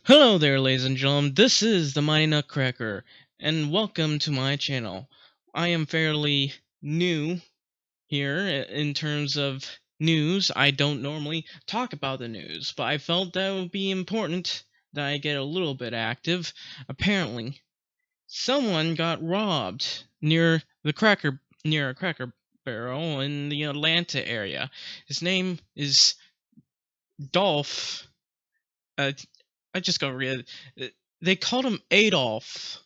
Hello there, ladies and gentlemen. This is the Mighty Nutcracker, and welcome to my channel. I am fairly new here in terms of news. I don't normally talk about the news, but I felt that would be important that I get a little bit active. Apparently, someone got robbed near a Cracker Barrel in the Atlanta area. His name is Dolph. Uh, I just got read. They called him Adolf.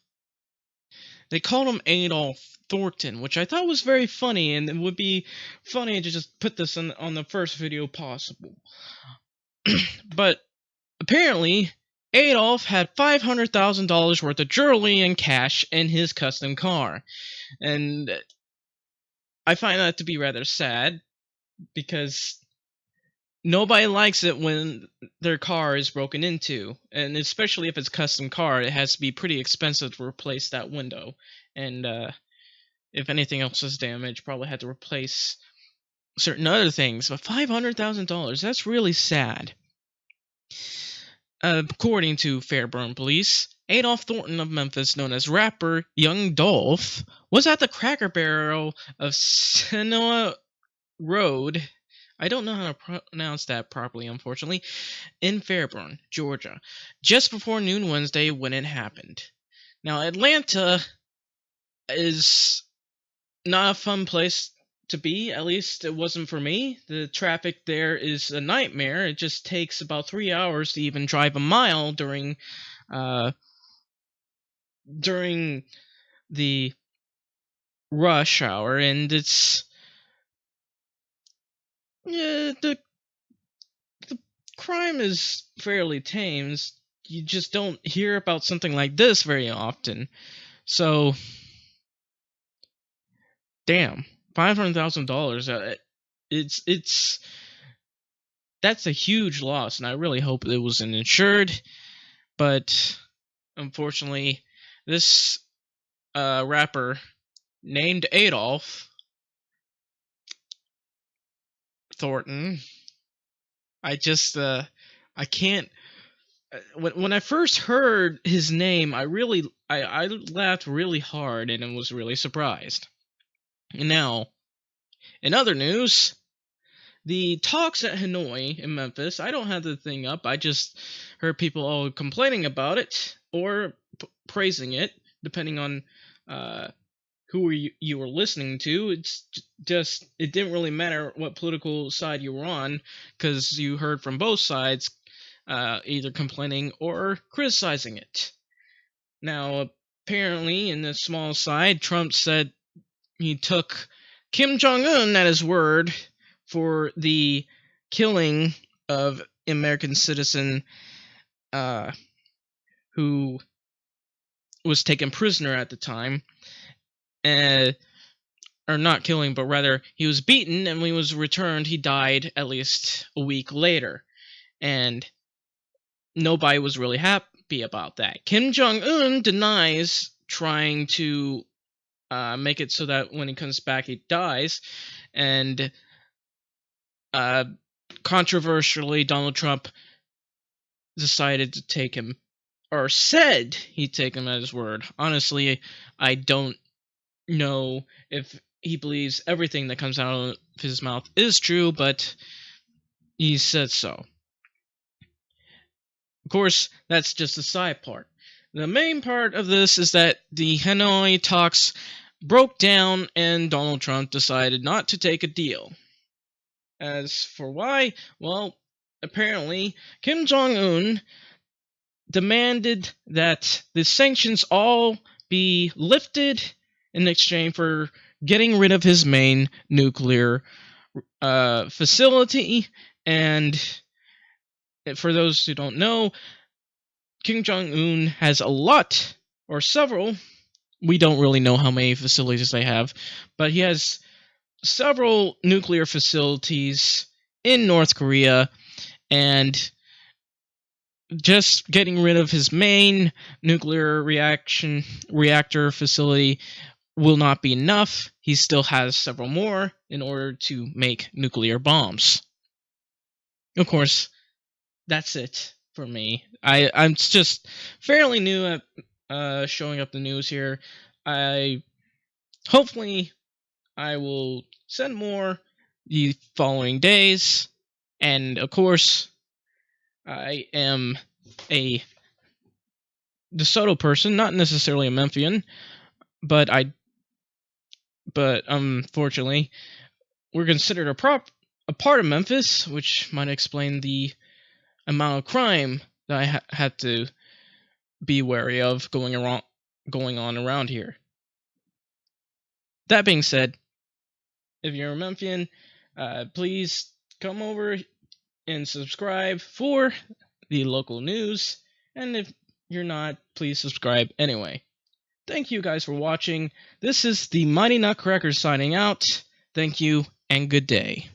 They called him Adolf Thornton, which I thought was very funny, and it would be funny to just put this on the first video possible. But apparently, Adolf had $500,000 worth of jewelry and cash in his custom car, and I find that to be rather sad because nobody likes it when their car is broken into, and especially if it's a custom car, it has to be pretty expensive to replace that window. And if anything else is damaged, probably had to replace certain other things. But $500,000, that's really sad. According to Fairburn Police, Adolf Thornton of Memphis, known as rapper Young Dolph, was at the Cracker Barrel of Senoia Road. I don't know how to pronounce that properly, unfortunately, in Fairburn, Georgia, just before noon Wednesday when it happened. Now, Atlanta is not a fun place to be, at least it wasn't for me. The traffic there is a nightmare. It just takes about 3 hours to even drive a mile during the rush hour, and it's the crime is fairly tame. You just don't hear about something like this very often. So, damn, $500,000. It's that's a huge loss, and I really hope it wasn't insured. But unfortunately, this rapper named Adolf Thornton, I can't. When I first heard his name, I laughed really hard and was really surprised. Now, in other news, the talks at Hanoi in Memphis, I don't have the thing up. I just heard people all complaining about it or praising it, depending on who you were listening to. It's just, it didn't really matter what political side you were on, because you heard from both sides either complaining or criticizing it. Now, apparently, in the small side, Trump said he took Kim Jong-un at his word for the killing of American citizen who was taken prisoner at the time. Or not killing, but rather he was beaten, and when he was returned, he died at least a week later. And nobody was really happy about that. Kim Jong-un denies trying to make it so that when he comes back, he dies. And controversially, Donald Trump decided to take him, or said he'd take him at his word. Honestly, I don't know if he believes everything that comes out of his mouth is true, but he said so. Of course, that's just the side part. The main part of this is that the Hanoi talks broke down and Donald Trump decided not to take a deal. As for why, well, apparently Kim Jong-un demanded that the sanctions all be lifted in exchange for getting rid of his main nuclear facility. And for those who don't know, Kim Jong-un has a lot, or several, we don't really know how many facilities they have, but he has several nuclear facilities in North Korea, and just getting rid of his main nuclear reactor facility will not be enough. He still has several more in order to make nuclear bombs. Of course, that's it. for me. I'm just fairly new at showing up the news here. I hopefully I will send more the following days, and of course I am a DeSoto person, not necessarily a Memphian, but unfortunately we're considered a part of Memphis, which might explain the amount of crime that I had to be wary of going on around here. That being said, if you're a Memphian, please come over and subscribe for the local news, and if you're not, please subscribe anyway. Thank you guys for watching. This is the Mighty Nutcracker signing out. Thank you, and good day.